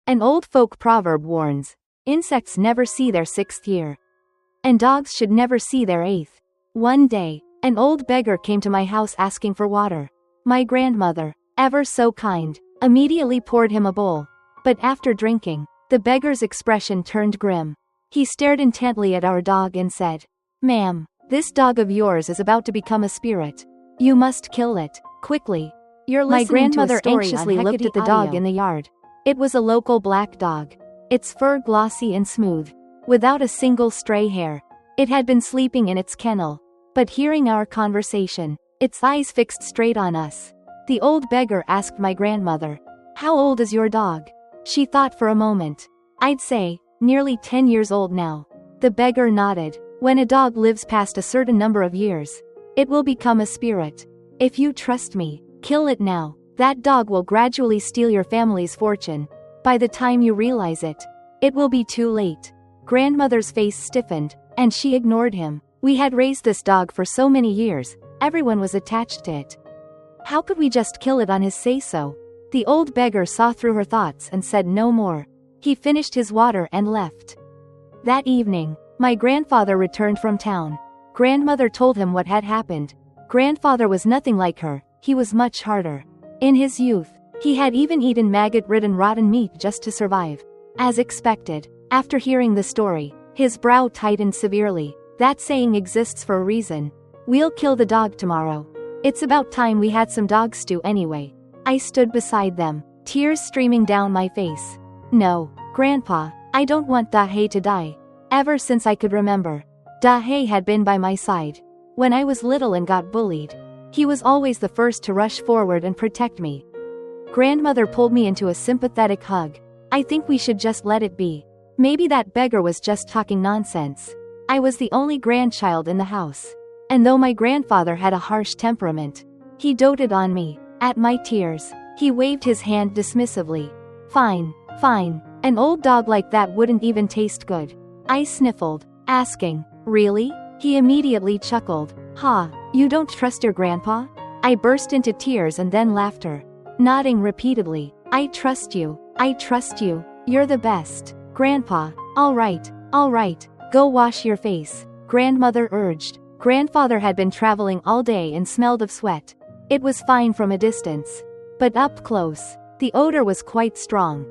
An old folk proverb warns, insects never see their 6th year. And dogs should never see their 8th. One day, an old beggar came to my house asking for water. My grandmother, ever so kind, immediately poured him a bowl. But after drinking, the beggar's expression turned grim. He stared intently at our dog and said, "Ma'am, this dog of yours is about to become a spirit. You must kill it, quickly." My grandmother anxiously looked at the dog in the yard. It was a local black dog. Its fur glossy and smooth, without a single stray hair. It had been sleeping in its kennel, but hearing our conversation, its eyes fixed straight on us. The old beggar asked my grandmother, "How old is your dog?" She thought for a moment. "I'd say, nearly 10 years old now." The beggar nodded. "When a dog lives past a certain number of years, it will become a spirit. If you trust me, kill it now. That dog will gradually steal your family's fortune. By the time you realize it, it will be too late." Grandmother's face stiffened, and she ignored him. We had raised this dog for so many years, everyone was attached to it. How could we just kill it on his say-so? The old beggar saw through her thoughts and said no more. He finished his water and left. That evening, my grandfather returned from town. Grandmother told him what had happened. Grandfather was nothing like her, he was much harder. In his youth, he had even eaten maggot-ridden rotten meat just to survive. As expected, after hearing the story, his brow tightened severely. That saying exists for a reason. We'll kill the dog tomorrow. It's about time we had some dog stew anyway. I stood beside them, tears streaming down my face. No, Grandpa, I don't want Dahe to die. Ever since I could remember, Dahe had been by my side. When I was little and got bullied, he was always the first to rush forward and protect me. Grandmother pulled me into a sympathetic hug. "I think we should just let it be. Maybe that beggar was just talking nonsense." I was the only grandchild in the house. And though my grandfather had a harsh temperament, he doted on me. At my tears, he waved his hand dismissively. Fine, fine. An old dog like that wouldn't even taste good." I sniffled, asking, "Really?" He immediately chuckled. "Ha, you don't trust your grandpa?" I burst into tears and then laughter. Nodding repeatedly, "I trust you, I trust you, you're the best." "Grandpa, all right, go wash your face," Grandmother urged. Grandfather had been traveling all day and smelled of sweat. It was fine from a distance, but up close, the odor was quite strong.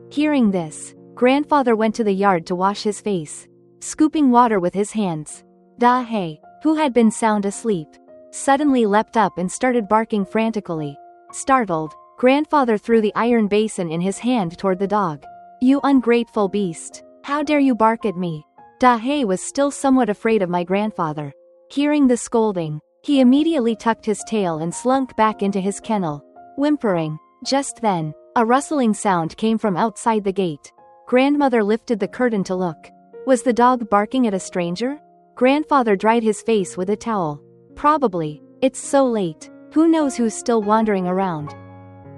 Hearing this, Grandfather went to the yard to wash his face, scooping water with his hands. Dahe, who had been sound asleep, suddenly leapt up and started barking frantically. Startled, Grandfather threw the iron basin in his hand toward the dog. "You ungrateful beast! How dare you bark at me?" Dahe was still somewhat afraid of my grandfather. Hearing the scolding, he immediately tucked his tail and slunk back into his kennel, whimpering. Just then, a rustling sound came from outside the gate. Grandmother lifted the curtain to look. Was the dog barking at a stranger? Grandfather dried his face with a towel. Probably. It's so late. Who knows who's still wandering around?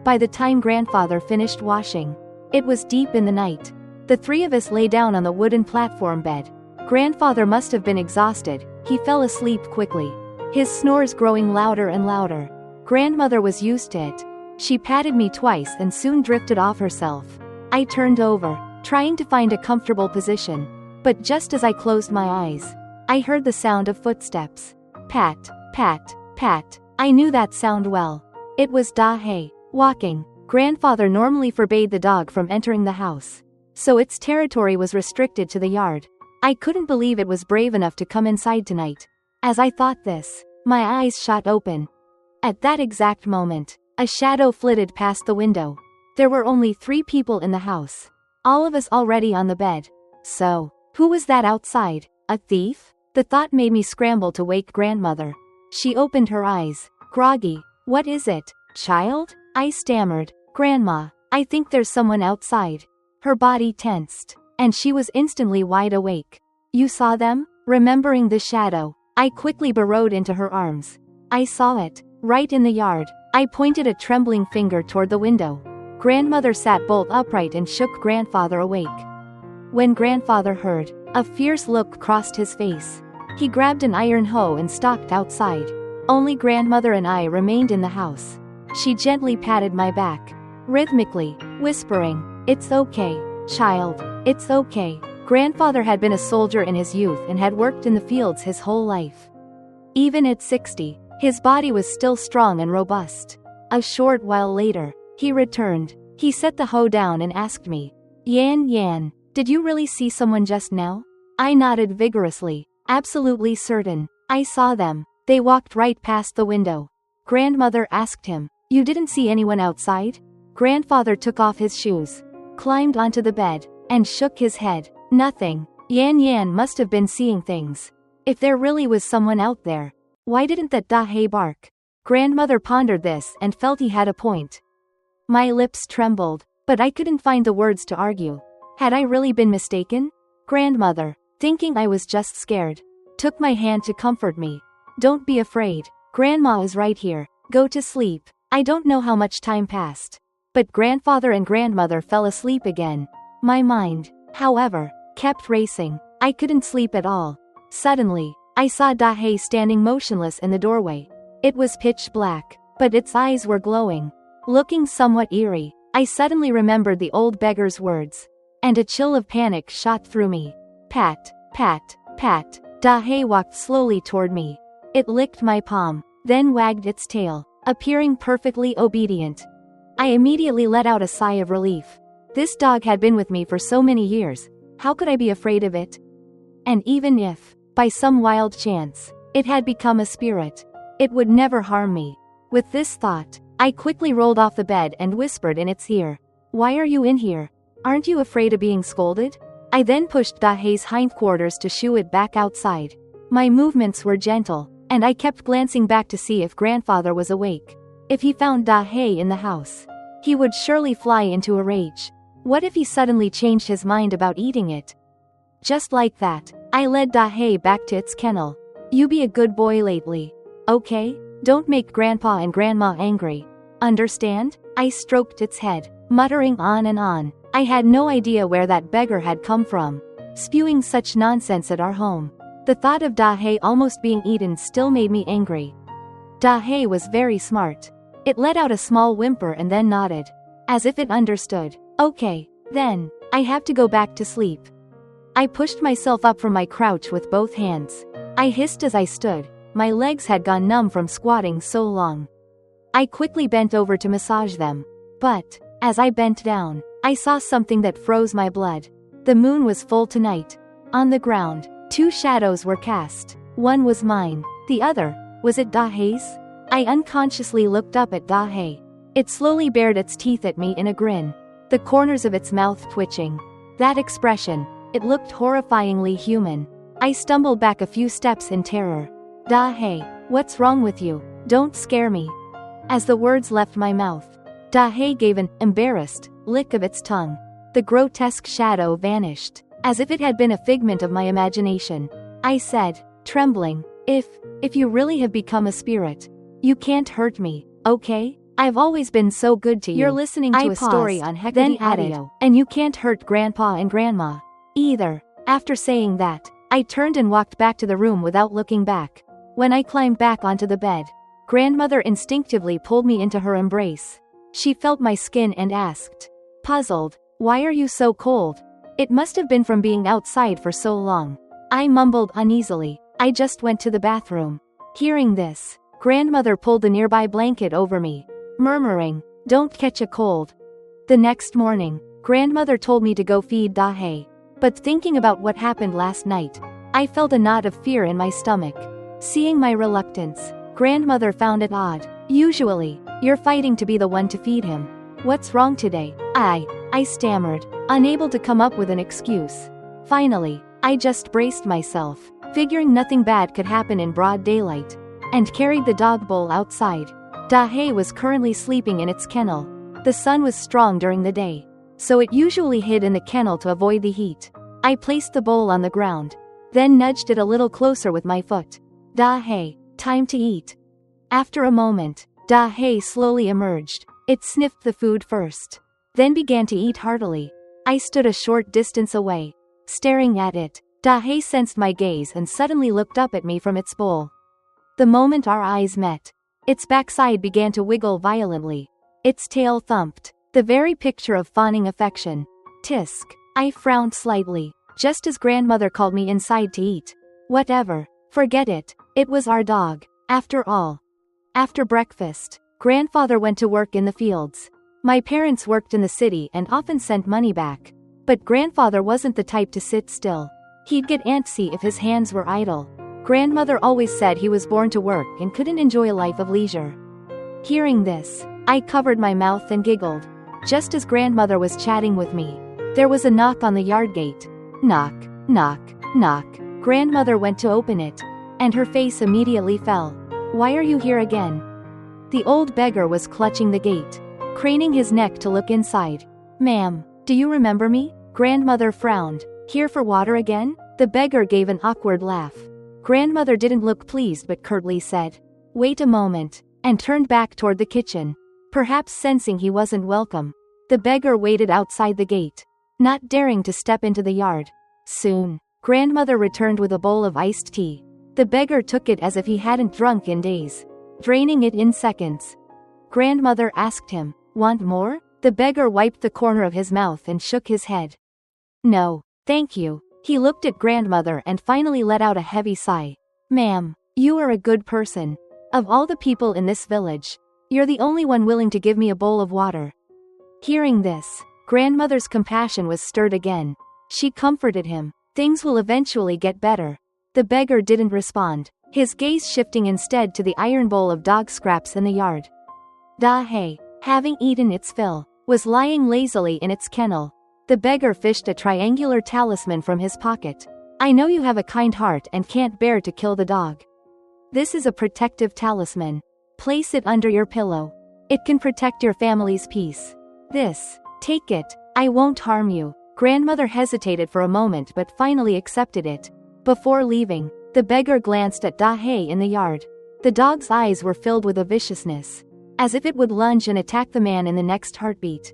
By the time Grandfather finished washing, it was deep in the night. The three of us lay down on the wooden platform bed. Grandfather must have been exhausted. He fell asleep quickly, his snores growing louder and louder. Grandmother was used to it. She patted me twice and soon drifted off herself. I turned over, trying to find a comfortable position. But just as I closed my eyes, I heard the sound of footsteps. Pat, pat, pat. I knew that sound well. It was Dahe, walking. Grandfather normally forbade the dog from entering the house, so its territory was restricted to the yard. I couldn't believe it was brave enough to come inside tonight. As I thought this, my eyes shot open. At that exact moment, a shadow flitted past the window. There were only 3 people in the house, all of us already on the bed. So, who was that outside? A thief? The thought made me scramble to wake Grandmother. She opened her eyes, groggy. "What is it, child?" I stammered. "Grandma, I think there's someone outside." Her body tensed, and she was instantly wide awake. "You saw them?" Remembering the shadow, I quickly burrowed into her arms. "I saw it, right in the yard." I pointed a trembling finger toward the window. Grandmother sat bolt upright and shook Grandfather awake. When Grandfather heard, a fierce look crossed his face. He grabbed an iron hoe and stalked outside. Only Grandmother and I remained in the house. She gently patted my back, rhythmically, whispering, It's okay, child. It's okay. Grandfather had been a soldier in his youth and had worked in the fields his whole life. Even at 60, his body was still strong and robust. A short while later, he returned. He set the hoe down and asked me, Yan, did you really see someone just now? I nodded vigorously, absolutely certain. I saw them. They walked right past the window. Grandmother asked him, you didn't see anyone outside? Grandfather took off his shoes, climbed onto the bed, and shook his head. Nothing. Yan must have been seeing things. If there really was someone out there, why didn't that dahe bark? Grandmother pondered this and felt he had a point. My lips trembled, but I couldn't find the words to argue. Had I really been mistaken? Grandmother, thinking I was just scared, took my hand to comfort me. Don't be afraid. Grandma is right here. Go to sleep. I don't know how much time passed, but grandfather and grandmother fell asleep again. My mind, however, kept racing. I couldn't sleep at all. Suddenly, I saw Dahe standing motionless in the doorway. It was pitch black, but its eyes were glowing. Looking somewhat eerie, I suddenly remembered the old beggar's words, and a chill of panic shot through me. Pat, pat, pat. Dahe walked slowly toward me. It licked my palm, then wagged its tail, appearing perfectly obedient. I immediately let out a sigh of relief. This dog had been with me for so many years. How could I be afraid of it? And even if, by some wild chance, it had become a spirit, it would never harm me. With this thought, I quickly rolled off the bed and whispered in its ear, Why are you in here? Aren't you afraid of being scolded? I then pushed Dahe's hindquarters to shoo it back outside. My movements were gentle, and I kept glancing back to see if grandfather was awake. If he found Dahe in the house, he would surely fly into a rage. What if he suddenly changed his mind about eating it? Just like that, I led Dahe back to its kennel. You be a good boy lately. Okay? Don't make grandpa and grandma angry. Understand? I stroked its head, muttering on and on. I had no idea where that beggar had come from, spewing such nonsense at our home. The thought of Dahe almost being eaten still made me angry. Dahe was very smart. It let out a small whimper and then nodded, as if it understood. Okay, then, I have to go back to sleep. I pushed myself up from my crouch with both hands. I hissed as I stood. My legs had gone numb from squatting so long. I quickly bent over to massage them. But, as I bent down, I saw something that froze my blood. The moon was full tonight. On the ground, two shadows were cast. One was mine. The other, was it Dahe's? I unconsciously looked up at Dahe. It slowly bared its teeth at me in a grin, the corners of its mouth twitching. That expression, it looked horrifyingly human. I stumbled back a few steps in terror. Dahe, what's wrong with you? Don't scare me. As the words left my mouth, Dahe gave an embarrassed lick of its tongue. The grotesque shadow vanished, as if it had been a figment of my imagination. I said, trembling, if you really have become a spirit, you can't hurt me, okay? I've always been so good to you. You're listening to a story on Hecate, then added, and you can't hurt grandpa and grandma either. After saying that, I turned and walked back to the room without looking back. When I climbed back onto the bed, grandmother instinctively pulled me into her embrace. She felt my skin and asked, puzzled, why are you so cold? It must have been from being outside for so long. I mumbled uneasily, I just went to the bathroom. Hearing this, grandmother pulled the nearby blanket over me, murmuring, don't catch a cold. The next morning, grandmother told me to go feed Dahe. But thinking about what happened last night, I felt a knot of fear in my stomach. Seeing my reluctance, grandmother found it odd. Usually, you're fighting to be the one to feed him. What's wrong today? I stammered, unable to come up with an excuse. Finally, I just braced myself, figuring nothing bad could happen in broad daylight, and carried the dog bowl outside. Dahe was currently sleeping in its kennel. The sun was strong during the day, so it usually hid in the kennel to avoid the heat. I placed the bowl on the ground, then nudged it a little closer with my foot. Dahe, time to eat. After a moment, Dahe slowly emerged. It sniffed the food first, then began to eat heartily. I stood a short distance away, staring at it. Dahe sensed my gaze and suddenly looked up at me from its bowl. The moment our eyes met, its backside began to wiggle violently. Its tail thumped, The very picture of fawning affection. Tisk. I frowned slightly, just as grandmother called me inside to eat. Whatever. Forget it. It was our dog, after all. After breakfast, grandfather went to work in the fields. My parents worked in the city and often sent money back. But grandfather wasn't the type to sit still. He'd get antsy if his hands were idle. Grandmother always said he was born to work and couldn't enjoy a life of leisure. Hearing this, I covered my mouth and giggled. Just as grandmother was chatting with me, there was a knock on the yard gate. Knock, knock, knock. Grandmother went to open it, and her face immediately fell. Why are you here again? The old beggar was clutching the gate, craning his neck to look inside. Ma'am, do you remember me? Grandmother frowned. Here for water again? The beggar gave an awkward laugh. Grandmother didn't look pleased but curtly said, wait a moment, and turned back toward the kitchen. Perhaps sensing he wasn't welcome, the beggar waited outside the gate, not daring to step into the yard. Soon, grandmother returned with a bowl of iced tea. The beggar took it as if he hadn't drunk in days, draining it in seconds. Grandmother asked him, want more? The beggar wiped the corner of his mouth and shook his head. No, thank you. He looked at grandmother and finally let out a heavy sigh. Ma'am, you are a good person. Of all the people in this village, you're the only one willing to give me a bowl of water. Hearing this, grandmother's compassion was stirred again. She comforted him. Things will eventually get better. The beggar didn't respond, his gaze shifting instead to the iron bowl of dog scraps in the yard. Dahe, having eaten its fill, was lying lazily in its kennel. The beggar fished a triangular talisman from his pocket. I know you have a kind heart and can't bear to kill the dog. This is a protective talisman. Place it under your pillow. It can protect your family's peace. Take it. I won't harm you. Grandmother hesitated for a moment but finally accepted it. Before leaving, the beggar glanced at Dahe in the yard. The dog's eyes were filled with a viciousness, as if it would lunge and attack the man in the next heartbeat.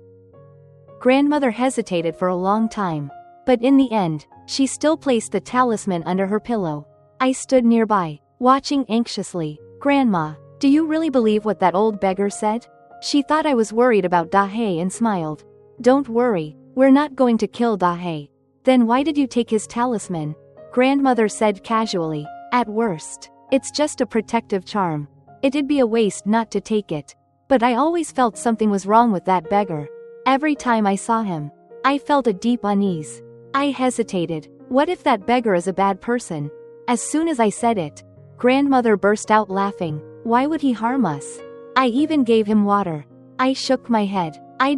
Grandmother hesitated for a long time, but in the end, she still placed the talisman under her pillow. I stood nearby, watching anxiously. Grandma, do you really believe what that old beggar said? She thought I was worried about Dahe and smiled. Don't worry, we're not going to kill Dahe. Then why did you take his talisman? Grandmother said casually. At worst, it's just a protective charm. It'd be a waste not to take it. But I always felt something was wrong with that beggar. Every time I saw him, I felt a deep unease. I hesitated. What if that beggar is a bad person? As soon as I said it, grandmother burst out laughing. Why would he harm us? I even gave him water. I shook my head. I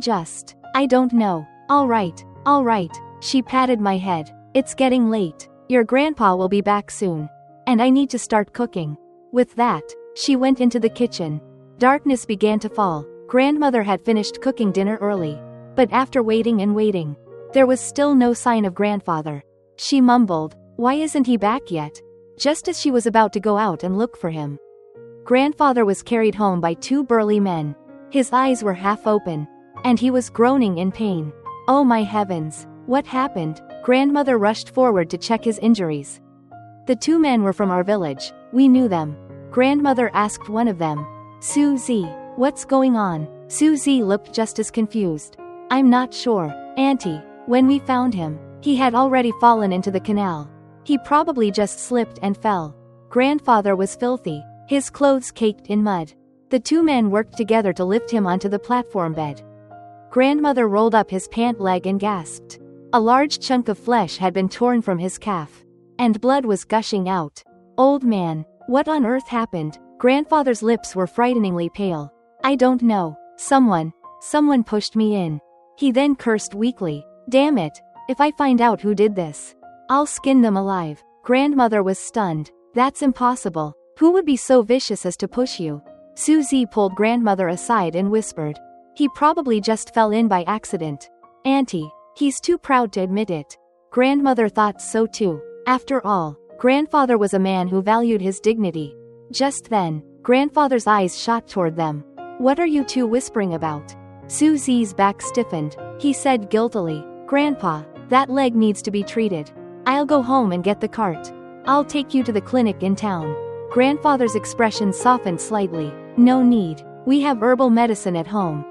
don't know. All right. She patted my head. It's getting late. Your grandpa will be back soon. And I need to start cooking. With that, she went into the kitchen. Darkness began to fall. Grandmother had finished cooking dinner early. But after waiting and waiting, there was still no sign of grandfather. She mumbled, why isn't he back yet? Just as she was about to go out and look for him, grandfather was carried home by two burly men. His eyes were half open, and he was groaning in pain. Oh my heavens, what happened? Grandmother rushed forward to check his injuries. The two men were from our village. We knew them. Grandmother asked one of them. Susie, what's going on? Susie looked just as confused. I'm not sure, Auntie. When we found him, he had already fallen into the canal. He probably just slipped and fell. Grandfather was filthy, his clothes caked in mud. The two men worked together to lift him onto the platform bed. Grandmother rolled up his pant leg and gasped. A large chunk of flesh had been torn from his calf, and blood was gushing out. Old man, what on earth happened? Grandfather's lips were frighteningly pale. I don't know. Someone pushed me in. He then cursed weakly. Damn it. If I find out who did this, I'll skin them alive. Grandmother was stunned. That's impossible. Who would be so vicious as to push you? Susie pulled grandmother aside and whispered. He probably just fell in by accident. Auntie, he's too proud to admit it. Grandmother thought so too. After all, grandfather was a man who valued his dignity. Just then, grandfather's eyes shot toward them. What are you two whispering about? Susie's back stiffened. He said guiltily, Grandpa, that leg needs to be treated. I'll go home and get the cart. I'll take you to the clinic in town. Grandfather's expression softened slightly. No need. We have herbal medicine at home.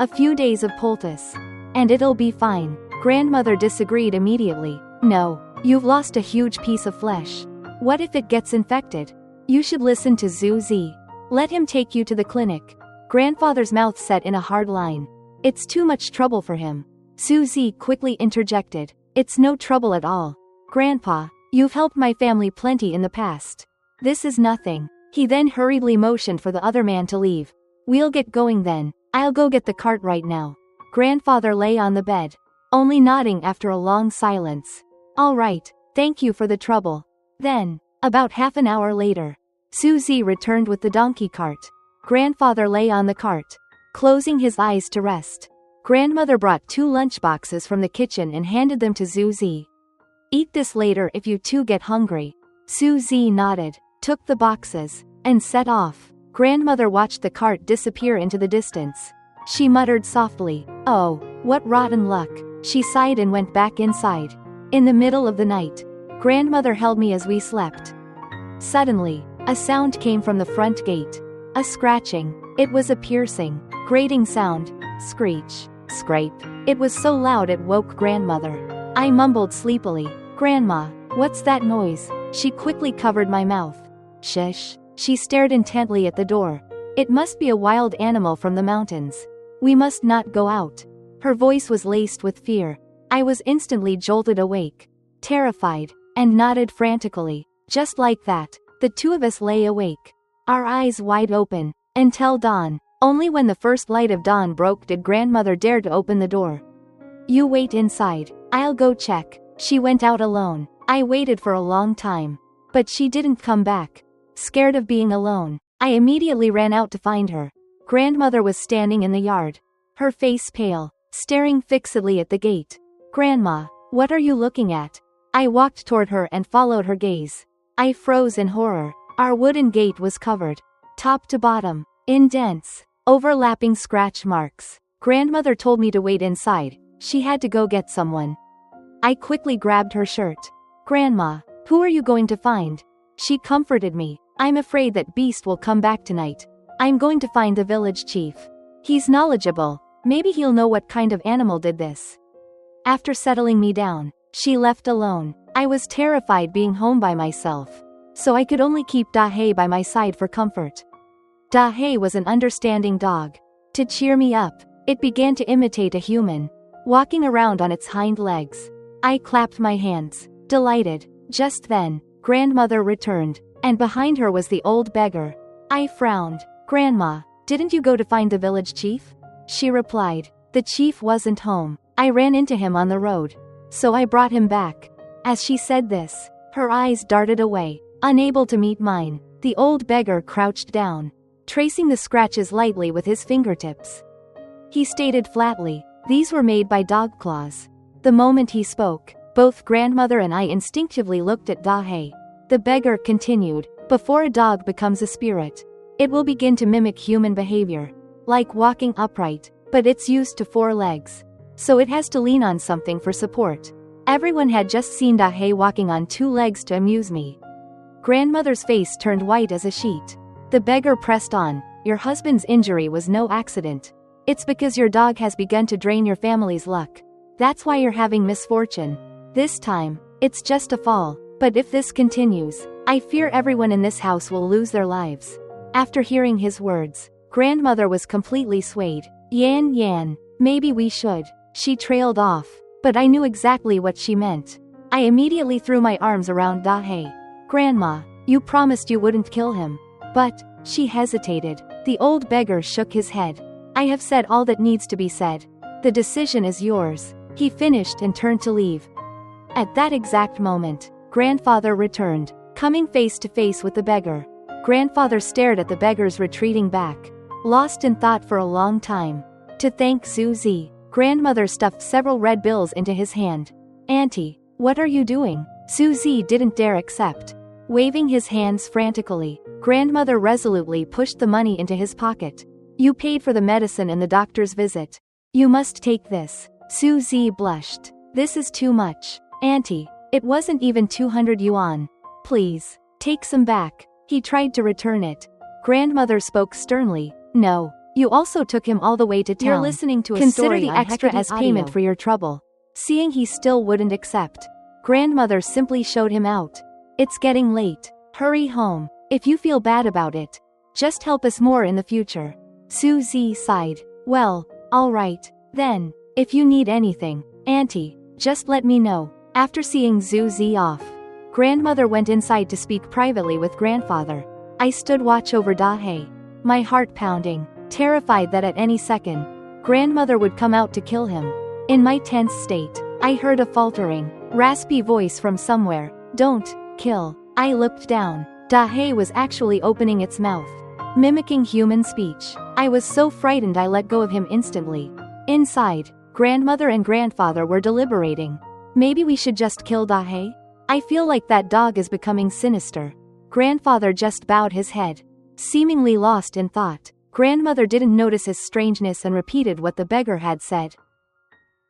A few days of poultice. And it'll be fine. Grandmother disagreed immediately. No, you've lost a huge piece of flesh. What if it gets infected? You should listen to Zuzi. Let him take you to the clinic. Grandfather's mouth set in a hard line. It's too much trouble for him. Suzy quickly interjected. It's no trouble at all. Grandpa, you've helped my family plenty in the past. This is nothing. He then hurriedly motioned for the other man to leave. We'll get going then. I'll go get the cart right now. Grandfather lay on the bed, only nodding after a long silence. All right, thank you for the trouble. Then, about half an hour later, Suzy returned with the donkey cart. Grandfather lay on the cart, closing his eyes to rest. Grandmother brought 2 lunchboxes from the kitchen and handed them to Suzy. Eat this later if you two get hungry. Suzy nodded, took the boxes, and set off. Grandmother watched the cart disappear into the distance. She muttered softly, "Oh, what rotten luck." She sighed and went back inside. In the middle of the night, Grandmother held me as we slept. Suddenly, a sound came from the front gate. A scratching. It was a piercing, grating sound. Screech, scrape. It was so loud it woke Grandmother. I mumbled sleepily, "Grandma, what's that noise?" She quickly covered my mouth. "Shush." She stared intently at the door. "It must be a wild animal from the mountains. We must not go out." Her voice was laced with fear. I was instantly jolted awake, terrified, and nodded frantically. Just like that, the two of us lay awake, our eyes wide open, until dawn. Only when the first light of dawn broke did Grandmother dare to open the door. "You wait inside, I'll go check." She went out alone. I waited for a long time, but she didn't come back. Scared of being alone, I immediately ran out to find her. Grandmother was standing in the yard, her face pale, staring fixedly at the gate. "Grandma, what are you looking at?" I walked toward her and followed her gaze. I froze in horror. Our wooden gate was covered, top to bottom, in dense, overlapping scratch marks. Grandmother told me to wait inside. She had to go get someone. I quickly grabbed her shirt. "Grandma, who are you going to find?" She comforted me. "I'm afraid that beast will come back tonight. I'm going to find the village chief. He's knowledgeable. Maybe he'll know what kind of animal did this." After settling me down, she left alone. I was terrified being home by myself, so I could only keep Dahe by my side for comfort. Dahe was an understanding dog. To cheer me up, it began to imitate a human, walking around on its hind legs. I clapped my hands, delighted. Just then, Grandmother returned, and behind her was the old beggar. I frowned. "Grandma, didn't you go to find the village chief?" She replied, "The chief wasn't home. I ran into him on the road, so I brought him back." As she said this, her eyes darted away, unable to meet mine. The old beggar crouched down, tracing the scratches lightly with his fingertips. He stated flatly, "These were made by dog claws." The moment he spoke, both Grandmother and I instinctively looked at Dahe. The beggar continued, "Before a dog becomes a spirit, it will begin to mimic human behavior, like walking upright, but it's used to 4 legs, so it has to lean on something for support." Everyone had just seen Dahe walking on 2 legs to amuse me. Grandmother's face turned white as a sheet. The beggar pressed on, "Your husband's injury was no accident. It's because your dog has begun to drain your family's luck. That's why you're having misfortune. This time, it's just a fall, but if this continues, I fear everyone in this house will lose their lives." After hearing his words, Grandmother was completely swayed. Yan, maybe we should." She trailed off, but I knew exactly what she meant. I immediately threw my arms around Dahe. "Grandma, you promised you wouldn't kill him." "But," she hesitated. The old beggar shook his head. "I have said all that needs to be said. The decision is yours." He finished and turned to leave. At that exact moment, Grandfather returned, coming face to face with the beggar. Grandfather stared at the beggar's retreating back, lost in thought for a long time. To thank Suzy, Grandmother stuffed several red bills into his hand. "Auntie, what are you doing?" Suzy didn't dare accept. Waving his hands frantically, Grandmother resolutely pushed the money into his pocket. "You paid for the medicine and the doctor's visit. You must take this." Suzy blushed. "This is too much. Auntie, it wasn't even 200 yuan. Please, take some back." He tried to return it. Grandmother spoke sternly, "No, You also took him all the way to town. You're listening to a Consider story the on extra Hecate as payment audio. for your trouble. Seeing he still wouldn't accept, grandmother simply showed him out. It's getting late. Hurry home. If you feel bad about it, just help us more in the future. Susie sighed. Well, all right, then. If you need anything, Auntie, just let me know. After seeing Susie off, grandmother went inside to speak privately with grandfather. I stood watch over Dahe, my heart pounding, terrified that at any second, grandmother would come out to kill him. In my tense state, I heard a faltering, raspy voice from somewhere. Don't kill. I looked down. Dahe was actually opening its mouth, mimicking human speech. I was so frightened I let go of him instantly. Inside, grandmother and grandfather were deliberating. Maybe we should just kill Dahe? I feel like that dog is becoming sinister. Grandfather just bowed his head, seemingly lost in thought. Grandmother didn't notice his strangeness and repeated what the beggar had said.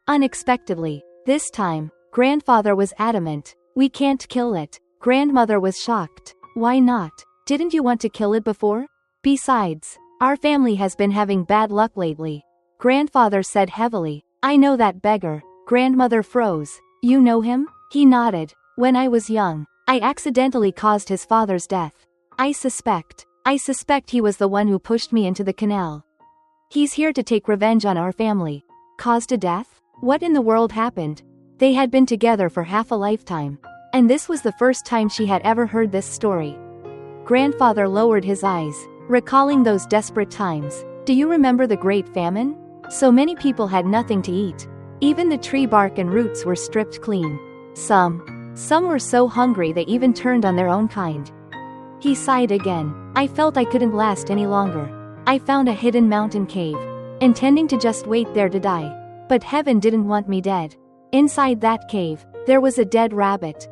Unexpectedly, this time, grandfather was adamant. We can't kill it. Grandmother was shocked. Why not? Didn't you want to kill it before? Besides, our family has been having bad luck lately. Grandfather said heavily. I know that beggar. Grandmother froze. You know him? He nodded. When I was young, I accidentally caused his father's death. I suspect he was the one who pushed me into the canal. He's here to take revenge on our family. Caused a death? What in the world happened? They had been together for half a lifetime, and this was the first time she had ever heard this story. Grandfather lowered his eyes, recalling those desperate times. Do you remember the Great Famine? So many people had nothing to eat. Even the tree bark and roots were stripped clean. Some were so hungry they even turned on their own kind. He sighed again. I felt I couldn't last any longer. I found a hidden mountain cave, intending to just wait there to die. But heaven didn't want me dead. Inside that cave, there was a dead rabbit.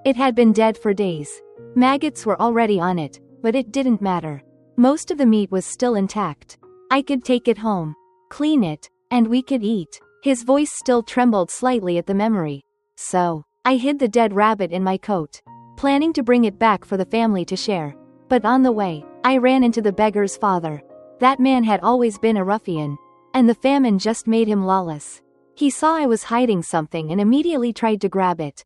It had been dead for days. Maggots were already on it, but it didn't matter. Most of the meat was still intact. I could take it home, clean it, and we could eat. His voice still trembled slightly at the memory. So, I hid the dead rabbit in my coat, planning to bring it back for the family to share. But on the way, I ran into the beggar's father. That man had always been a ruffian, and the famine just made him lawless. He saw I was hiding something and immediately tried to grab it.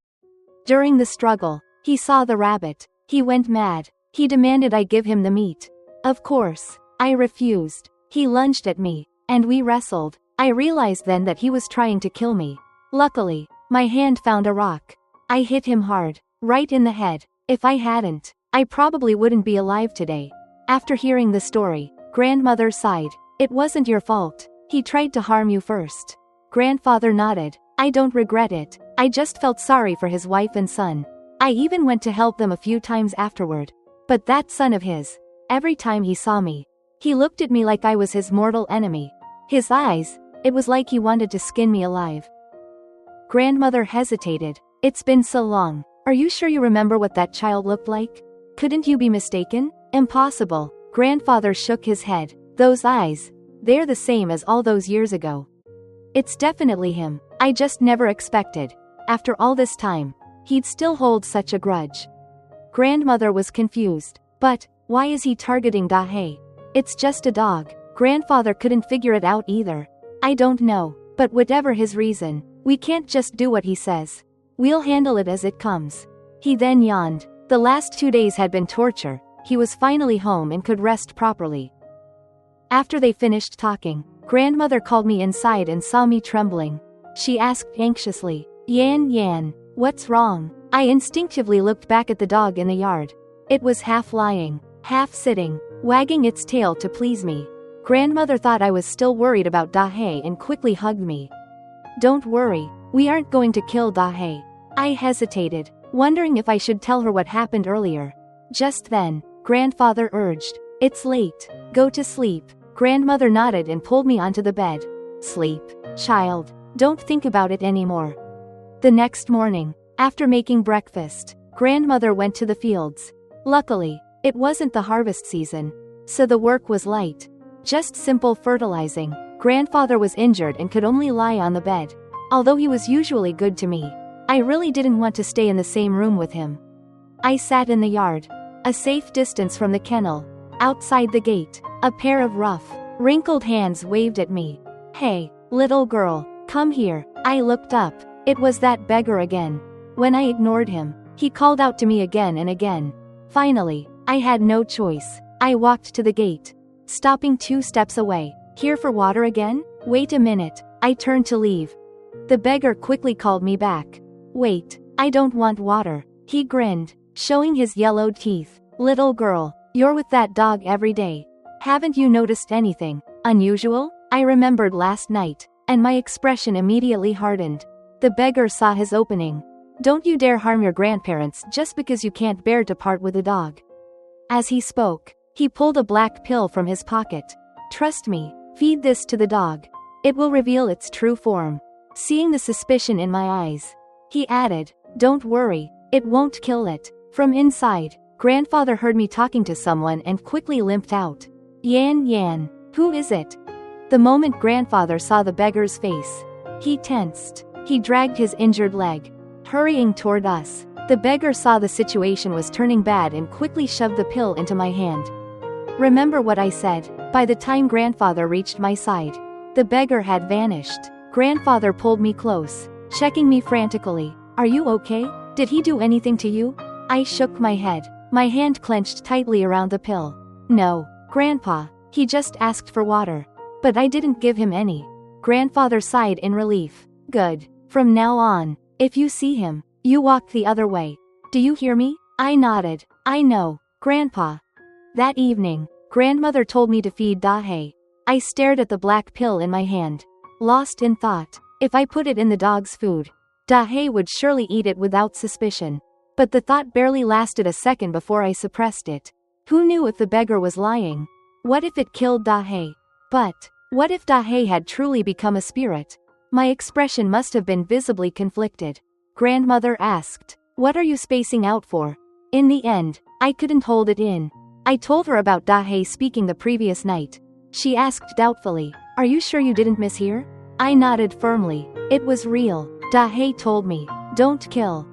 During the struggle, he saw the rabbit. He went mad. He demanded I give him the meat. Of course, I refused. He lunged at me, and we wrestled. I realized then that he was trying to kill me. Luckily, my hand found a rock. I hit him hard, right in the head. If I hadn't, I probably wouldn't be alive today. After hearing the story, grandmother sighed. It wasn't your fault. He tried to harm you first. Grandfather nodded. I don't regret it. I just felt sorry for his wife and son. I even went to help them a few times afterward. But that son of his, every time he saw me, he looked at me like I was his mortal enemy. His eyes, it was like he wanted to skin me alive. Grandmother hesitated. It's been so long. Are you sure you remember what that child looked like? Couldn't you be mistaken? Impossible. Grandfather shook his head. Those eyes, they're the same as all those years ago. It's definitely him. I just never expected, after all this time, he'd still hold such a grudge. Grandmother was confused. But, why is he targeting Dahe? It's just a dog. Grandfather couldn't figure it out either. I don't know, but whatever his reason, we can't just do what he says. We'll handle it as it comes. He then yawned. The last 2 days had been torture. He was finally home and could rest properly. After they finished talking, grandmother called me inside and saw me trembling. She asked anxiously, Yan, what's wrong? I instinctively looked back at the dog in the yard. It was half lying, half sitting, wagging its tail to please me. Grandmother thought I was still worried about Dahe and quickly hugged me. Don't worry, we aren't going to kill Dahe. I hesitated, wondering if I should tell her what happened earlier. Just then, grandfather urged, It's late, go to sleep. Grandmother nodded and pulled me onto the bed. Sleep, child, don't think about it anymore. The next morning, after making breakfast, grandmother went to the fields. Luckily, it wasn't the harvest season, so the work was light. Just simple fertilizing. Grandfather was injured and could only lie on the bed. Although he was usually good to me, I really didn't want to stay in the same room with him. I sat in the yard, a safe distance from the kennel. Outside the gate, a pair of rough, Wrinkled hands waved at me. "Hey, little girl, come here." I looked up. It was that beggar again. When I ignored him, he called out to me again and again. Finally, I had no choice. I walked to the gate, stopping 2 steps away. "Here for water again?" "Wait a minute." I turned to leave. The beggar quickly called me back. "Wait, I don't want water." He grinned, showing his yellowed teeth. "Little girl, you're with that dog every day. Haven't you noticed anything unusual?" I remembered last night, and my expression immediately hardened. The beggar saw his opening. "Don't you dare harm your grandparents just because you can't bear to part with a dog." As he spoke, he pulled a black pill from his pocket. "Trust me, feed this to the dog. It will reveal its true form." Seeing the suspicion in my eyes, he added, "Don't worry, it won't kill it." From inside, grandfather heard me talking to someone and quickly limped out. "Yan Yan, who is it?" The moment grandfather saw the beggar's face, he tensed. He dragged his injured leg, hurrying toward us. The beggar saw the situation was turning bad and quickly shoved the pill into my hand. Remember what I said? By the time grandfather reached my side, the beggar had vanished. Grandfather pulled me close, checking me frantically. "Are you okay? Did he do anything to you?" I shook my head, my hand clenched tightly around the pill. "No, Grandpa, he just asked for water. But I didn't give him any." Grandfather sighed in relief. "Good. From now on, if you see him, you walk the other way. Do you hear me?" I nodded. "I know, Grandpa." That evening, grandmother told me to feed Dahe. I stared at the black pill in my hand, lost in thought. If I put it in the dog's food, Dahe would surely eat it without suspicion. But the thought barely lasted a second before I suppressed it. Who knew if the beggar was lying? What if it killed Dahe? But what if Dahe had truly become a spirit? My expression must have been visibly conflicted. Grandmother asked, "What are you spacing out for?" In the end, I couldn't hold it in. I told her about Dahe speaking the previous night. She asked doubtfully, "Are you sure you didn't mishear?" I nodded firmly. It was real. Dahe told me, "Don't kill."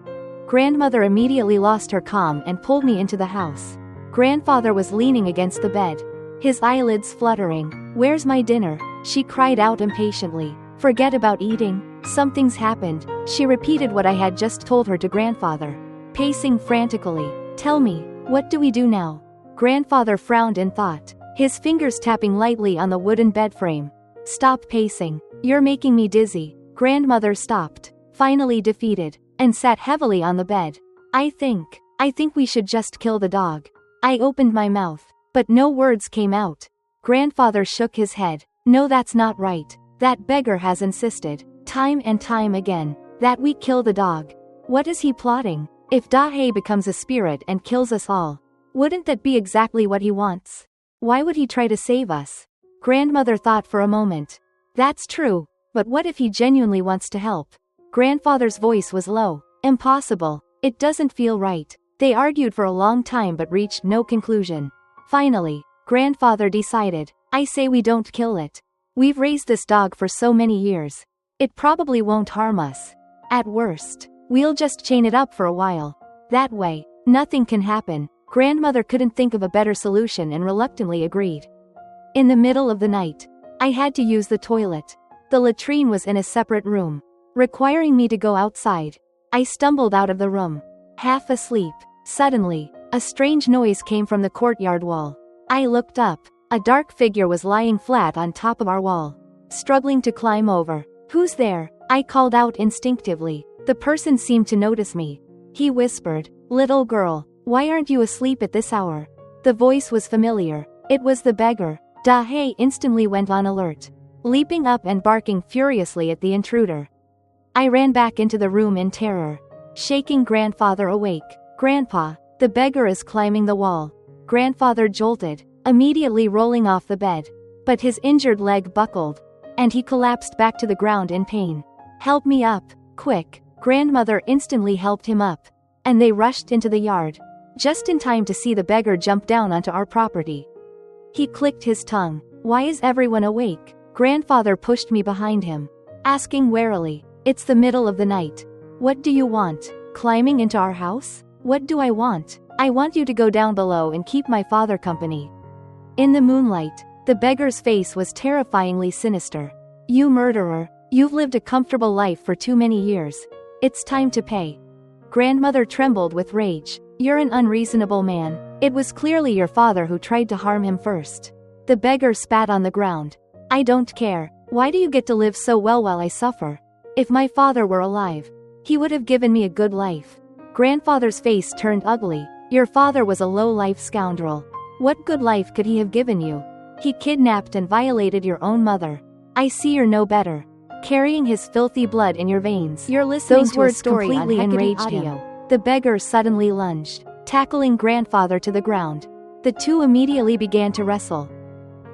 Grandmother immediately lost her calm and pulled me into the house. Grandfather was leaning against the bed, his eyelids fluttering. "Where's my dinner?" she cried out impatiently. "Forget about eating. Something's happened." She repeated what I had just told her to grandfather, pacing frantically. "Tell me, what do we do now?" Grandfather frowned in thought, his fingers tapping lightly on the wooden bed frame. "Stop pacing. You're making me dizzy." Grandmother stopped, finally defeated, and sat heavily on the bed. I think we should just kill the dog." I opened my mouth, but no words came out. Grandfather shook his head. "No, that's not right. That beggar has insisted, time and time again, that we kill the dog. What is he plotting? If Dahe becomes a spirit and kills us all, wouldn't that be exactly what he wants? Why would he try to save us?" Grandmother thought for a moment. "That's true, but what if he genuinely wants to help?" Grandfather's voice was low. "Impossible. It doesn't feel right." They argued for a long time but reached no conclusion. Finally, grandfather decided, "I say we don't kill it. We've raised this dog for so many years. It probably won't harm us. At worst, we'll just chain it up for a while. That way, nothing can happen." Grandmother couldn't think of a better solution and reluctantly agreed. In the middle of the night, I had to use the toilet. The latrine was in a separate room, requiring me to go outside. I stumbled out of the room, half asleep. Suddenly, a strange noise came from the courtyard wall. I looked up. A dark figure was lying flat on top of our wall, struggling to climb over. "Who's there?" I called out instinctively. The person seemed to notice me. He whispered, "Little girl, why aren't you asleep at this hour?" The voice was familiar. It was the beggar. Dahe instantly went on alert, leaping up and barking furiously at the intruder. I ran back into the room in terror, shaking grandfather awake. "Grandpa, the beggar is climbing the wall." Grandfather jolted, immediately rolling off the bed. But his injured leg buckled, and he collapsed back to the ground in pain. "Help me up, quick." Grandmother instantly helped him up, and they rushed into the yard, just in time to see the beggar jump down onto our property. He clicked his tongue. "Why is everyone awake?" Grandfather pushed me behind him, asking warily, "It's the middle of the night. What do you want? Climbing into our house?" "What do I want? I want you to go down below and keep my father company." In the moonlight, The beggar's face was terrifyingly sinister. You murderer, you've lived a comfortable life for too many years. It's time to pay. Grandmother trembled with rage. You're an unreasonable man. It was clearly your father who tried to harm him first. The beggar spat on the ground. I don't care. Why do you get to live so well while I suffer? If my father were alive, he would have given me a good life. Grandfather's face turned ugly. Your father was a low-life scoundrel. What good life could he have given you? He kidnapped and violated your own mother. I see you're no better. Carrying his filthy blood in your veins. You're listening to a story completely enraged him. The beggar suddenly lunged, tackling grandfather to the ground. The two immediately began to wrestle.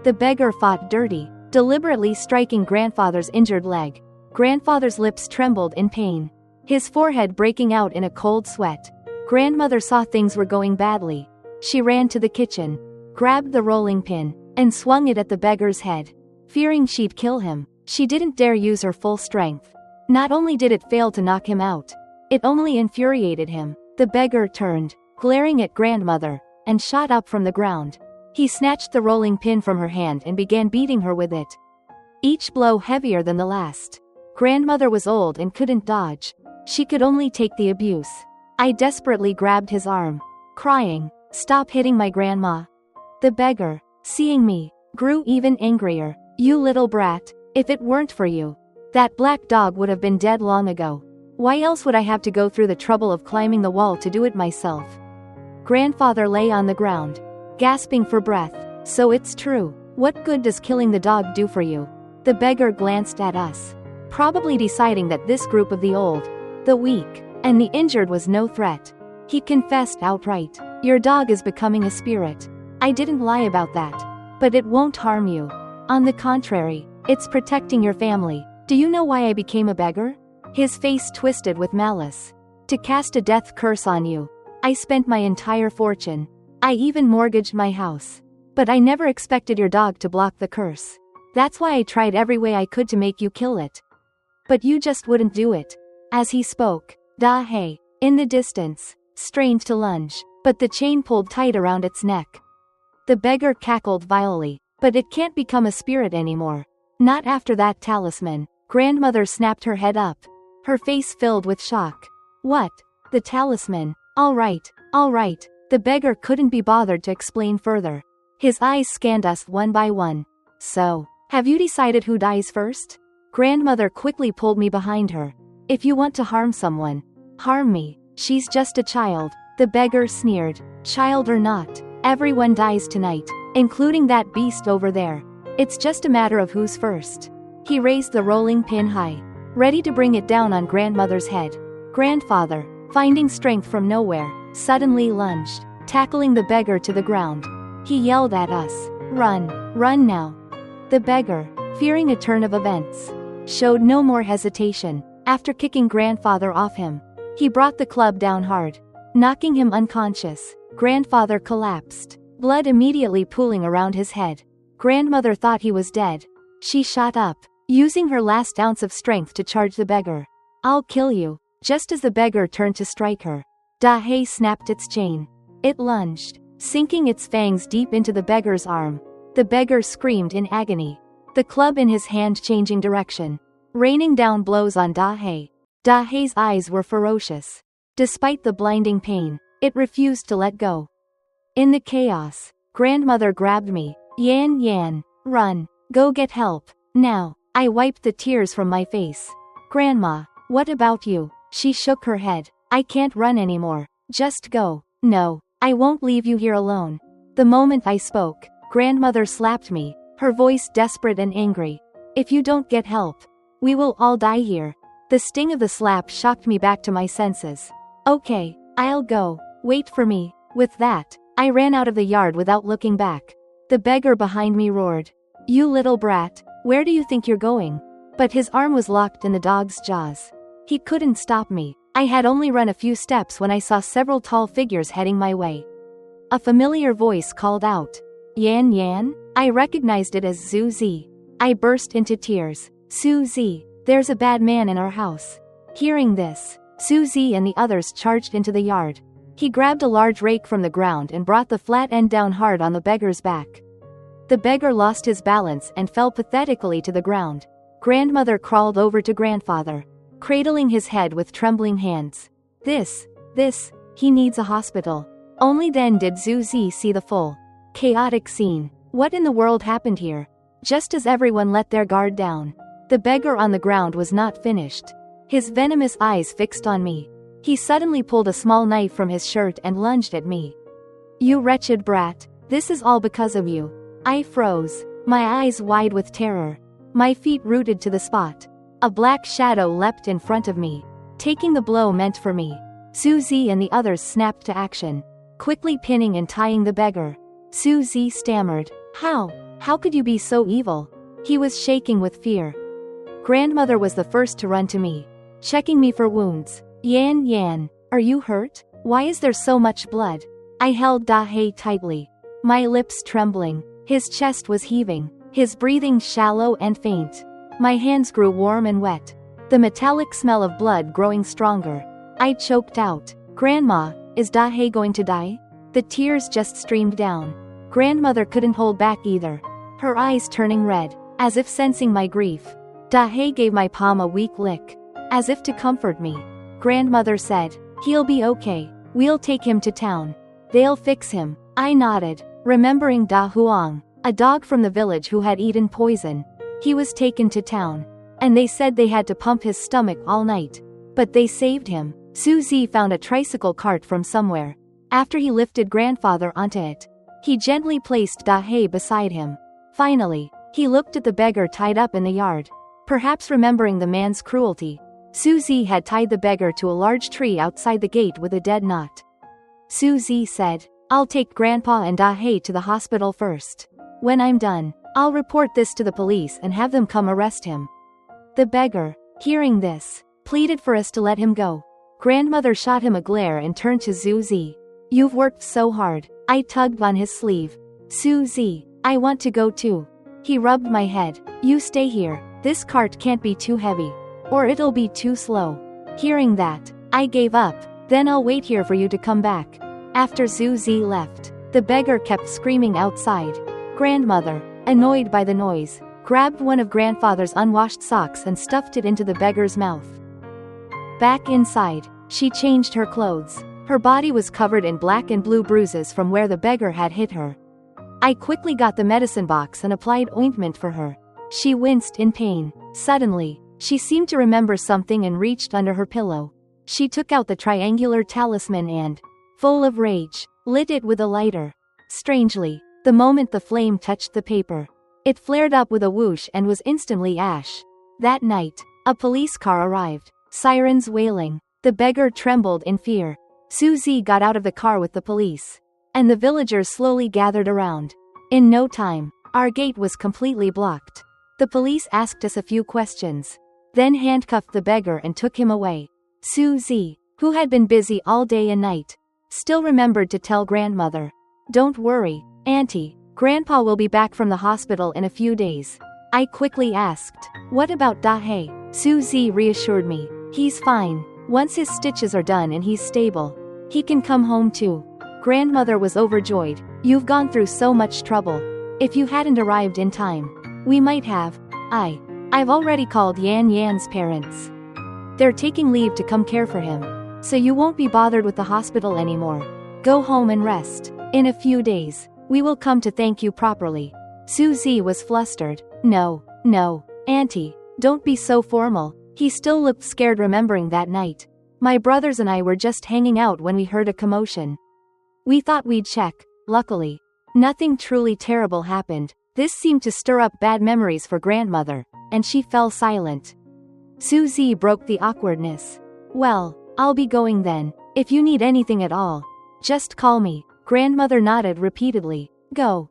The beggar fought dirty, deliberately striking grandfather's injured leg. Grandfather's lips trembled in pain, his forehead breaking out in a cold sweat. Grandmother saw things were going badly. She ran to the kitchen, grabbed the rolling pin, and swung it at the beggar's head. Fearing she'd kill him, she didn't dare use her full strength. Not only did it fail to knock him out, it only infuriated him. The beggar turned, glaring at grandmother, and shot up from the ground. He snatched the rolling pin from her hand and began beating her with it, each blow heavier than the last. Grandmother was old and couldn't dodge. She could only take the abuse. I desperately grabbed his arm, crying, "Stop hitting my grandma." The beggar, seeing me, grew even angrier. You little brat, if it weren't for you, that black dog would have been dead long ago. Why else would I have to go through the trouble of climbing the wall to do it myself? Grandfather lay on the ground, gasping for breath. So it's true. What good does killing the dog do for you? The beggar glanced at us, probably deciding that this group of the old, the weak, and the injured was no threat. He confessed outright. Your dog is becoming a spirit. I didn't lie about that. But it won't harm you. On the contrary, it's protecting your family. Do you know why I became a beggar? His face twisted with malice. To cast a death curse on you. I spent my entire fortune. I even mortgaged my house. But I never expected your dog to block the curse. That's why I tried every way I could to make you kill it. But you just wouldn't do it. As he spoke, Da-Hei, in the distance, strained to lunge, but the chain pulled tight around its neck. The beggar cackled vilely. But it can't become a spirit anymore. Not after that talisman. Grandmother snapped her head up, her face filled with shock. What? The talisman? All right. The beggar couldn't be bothered to explain further. His eyes scanned us one by one. So, have you decided who dies first? Grandmother quickly pulled me behind her. If you want to harm someone, harm me. She's just a child. The beggar sneered. Child or not, everyone dies tonight, including that beast over there. It's just a matter of who's first. He raised the rolling pin high, ready to bring it down on grandmother's head. Grandfather, finding strength from nowhere, suddenly lunged, tackling the beggar to the ground. He yelled at us, run now. The beggar, fearing a turn of events, showed no more hesitation. After kicking grandfather off him, he brought the club down hard, knocking him unconscious. Grandfather collapsed, blood immediately pooling around his head. Grandmother thought he was dead. She shot up, using her last ounce of strength to charge the beggar. I'll kill you. Just as the beggar turned to strike her, Da-Hei snapped its chain. It lunged, sinking its fangs deep into the beggar's arm. The beggar screamed in agony, the club in his hand changing direction, raining down blows on Da-Hei. Da-Hei's eyes were ferocious. Despite the blinding pain, it refused to let go. In the chaos, grandmother grabbed me. Yan, run, go get help, now. I wiped the tears from my face. Grandma, what about you? She shook her head. I can't run anymore. Just go. No, I won't leave you here alone. The moment I spoke, grandmother slapped me, her voice desperate and angry. If you don't get help, we will all die here. The sting of the slap shocked me back to my senses. Okay, I'll go. Wait for me. With that, I ran out of the yard without looking back. The beggar behind me roared, You little brat, where do you think you're going? But his arm was locked in the dog's jaws. He couldn't stop me. I had only run a few steps when I saw several tall figures heading my way. A familiar voice called out, Yan? I recognized it as Zhu Zi. I burst into tears. Zhu Zi, there's a bad man in our house. Hearing this, Zhu Zi and the others charged into the yard. He grabbed a large rake from the ground and brought the flat end down hard on the beggar's back. The beggar lost his balance and fell pathetically to the ground. Grandmother crawled over to grandfather, cradling his head with trembling hands. This, he needs a hospital. Only then did Zuzi see the full, chaotic scene. What in the world happened here? Just as everyone let their guard down, the beggar on the ground was not finished. His venomous eyes fixed on me. He suddenly pulled a small knife from his shirt and lunged at me. You wretched brat, this is all because of you. I froze, my eyes wide with terror, my feet rooted to the spot. A black shadow leapt in front of me, taking the blow meant for me. Suzy and the others snapped to action, quickly pinning and tying the beggar. Suzy stammered, How could you be so evil? He was shaking with fear. Grandmother was the first to run to me, checking me for wounds. Yan, are you hurt? Why is there so much blood? I held Dahe tightly, my lips trembling. His chest was heaving, his breathing shallow and faint. My hands grew warm and wet, the metallic smell of blood growing stronger. I choked out, Grandma, is Dahe going to die? The tears just streamed down. Grandmother couldn't hold back either, her eyes turning red, as if sensing my grief. Dahe gave my palm a weak lick, as if to comfort me. Grandmother said, He'll be okay, we'll take him to town. They'll fix him. I nodded, remembering Da Huang, a dog from the village who had eaten poison. He was taken to town, and they said they had to pump his stomach all night. But they saved him. Suzy found a tricycle cart from somewhere. After he lifted grandfather onto it, he gently placed Dahe beside him. Finally, he looked at the beggar tied up in the yard. Perhaps remembering the man's cruelty, Suzy had tied the beggar to a large tree outside the gate with a dead knot. Suzy said, I'll take Grandpa and Dahe to the hospital first. When I'm done, I'll report this to the police and have them come arrest him. The beggar, hearing this, pleaded for us to let him go. Grandmother shot him a glare and turned to Suzy. You've worked so hard. I tugged on his sleeve. Suzy, I want to go too. He rubbed my head. You stay here. This cart can't be too heavy, or it'll be too slow. Hearing that, I gave up. Then I'll wait here for you to come back. After Suzy left, the beggar kept screaming outside. Grandmother, annoyed by the noise, grabbed one of grandfather's unwashed socks and stuffed it into the beggar's mouth. Back inside, she changed her clothes. Her body was covered in black and blue bruises from where the beggar had hit her. I quickly got the medicine box and applied ointment for her. She winced in pain. Suddenly, she seemed to remember something and reached under her pillow. She took out the triangular talisman and, full of rage, lit it with a lighter. Strangely, the moment the flame touched the paper, it flared up with a whoosh and was instantly ash. That night, a police car arrived, sirens wailing. The beggar trembled in fear. Suzy got out of the car with the police, and the villagers slowly gathered around. In no time, our gate was completely blocked. The police asked us a few questions, then handcuffed the beggar and took him away. Suzy, who had been busy all day and night, still remembered to tell grandmother, Don't worry, Auntie, Grandpa will be back from the hospital in a few days. I quickly asked, What about Dahe? Suzy reassured me, He's fine. Once his stitches are done and he's stable, he can come home too. Grandmother was overjoyed. You've gone through so much trouble. If you hadn't arrived in time, we might have. I've already called Yan's parents. They're taking leave to come care for him, so you won't be bothered with the hospital anymore. Go home and rest. In a few days, we will come to thank you properly. Suzy was flustered. No, Auntie, don't be so formal. He still looked scared remembering that night. My brothers and I were just hanging out when we heard a commotion. We thought we'd check. Luckily, nothing truly terrible happened. This seemed to stir up bad memories for grandmother, and she fell silent. Suzy broke the awkwardness. Well, I'll be going then. If you need anything at all, just call me. Grandmother nodded repeatedly. Go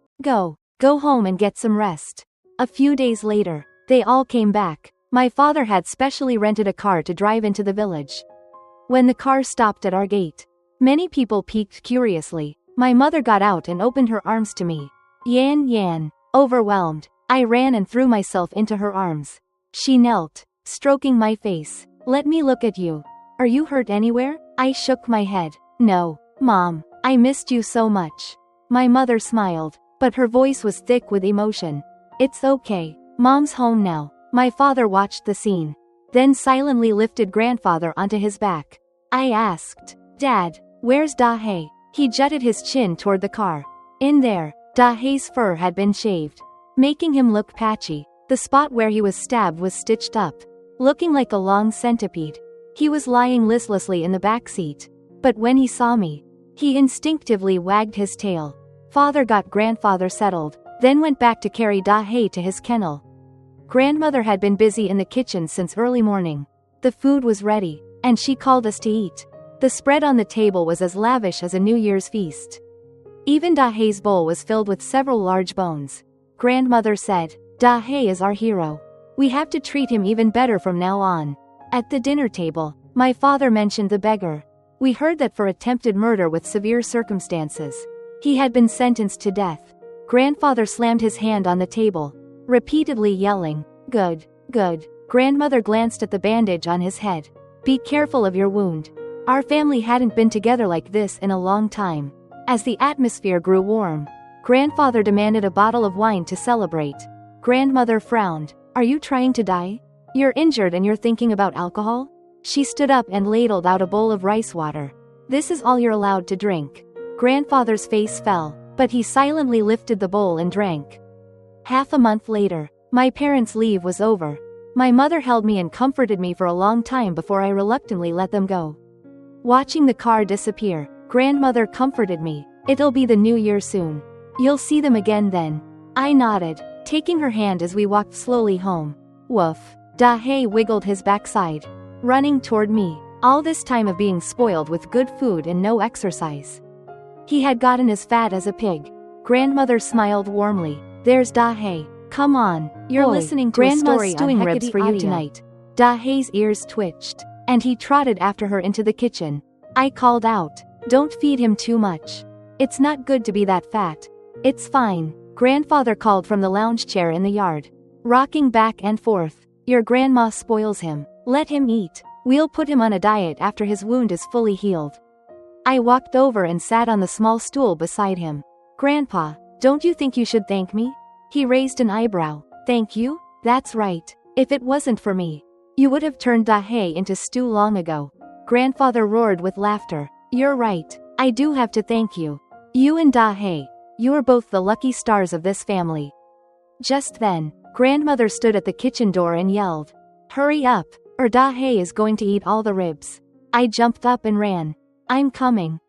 home and get some rest. A few days later, they all came back. My father had specially rented a car to drive into the village. When the car stopped at our gate, many people peeked curiously. My mother got out and opened her arms to me. Yan. Overwhelmed, I ran and threw myself into her arms. She knelt, stroking my face. Let me look at you. Are you hurt anywhere? I shook my head. No, Mom, I missed you so much. My mother smiled. but her voice was thick with emotion. It's okay. Mom's home now. My father watched the scene, then silently lifted grandfather onto his back. I asked, Dad, where's Dahe? He jutted his chin toward the car. In there. Dahe's fur had been shaved, making him look patchy. The spot where he was stabbed was stitched up, looking like a long centipede. He was lying listlessly in the back seat, but when he saw me, he instinctively wagged his tail. Father got grandfather settled, then went back to carry Dahe to his kennel. Grandmother had been busy in the kitchen since early morning. The food was ready, and she called us to eat. The spread on the table was as lavish as a New Year's feast. Even Dahe's bowl was filled with several large bones. Grandmother said, Dahe is our hero. We have to treat him even better from now on. At the dinner table, my father mentioned the beggar. We heard that for attempted murder with severe circumstances, he had been sentenced to death. Grandfather slammed his hand on the table, repeatedly yelling, Good, good. Grandmother glanced at the bandage on his head. Be careful of your wound. Our family hadn't been together like this in a long time. As the atmosphere grew warm, grandfather demanded a bottle of wine to celebrate. Grandmother frowned. Are you trying to die? You're injured and you're thinking about alcohol? She stood up and ladled out a bowl of rice water. This is all you're allowed to drink. Grandfather's face fell, but he silently lifted the bowl and drank. Half a month later, my parents' leave was over. My mother held me and comforted me for a long time before I reluctantly let them go. Watching the car disappear, grandmother comforted me. It'll be the new year soon. You'll see them again then. I nodded, taking her hand as we walked slowly home. Woof. Dahe wiggled his backside, running toward me. All this time of being spoiled with good food and no exercise, he had gotten as fat as a pig. Grandmother smiled warmly. There's Dahe. Come on, you're listening to Grandma's a story stewing on ribs Hecate for you audio. tonight. Dahe's ears twitched, and he trotted after her into the kitchen. I called out, Don't feed him too much. It's not good to be that fat. It's fine. Grandfather called from the lounge chair in the yard, rocking back and forth. Your grandma spoils him. Let him eat. We'll put him on a diet after his wound is fully healed. I walked over and sat on the small stool beside him. Grandpa, don't you think you should thank me? He raised an eyebrow. Thank you? That's right. If it wasn't for me, you would have turned Dahe into stew long ago. Grandfather roared with laughter. You're right. I do have to thank you. You and Dahe. You are both the lucky stars of this family. Just then, grandmother stood at the kitchen door and yelled, Hurry up, or Dahe is going to eat all the ribs. I jumped up and ran. I'm coming.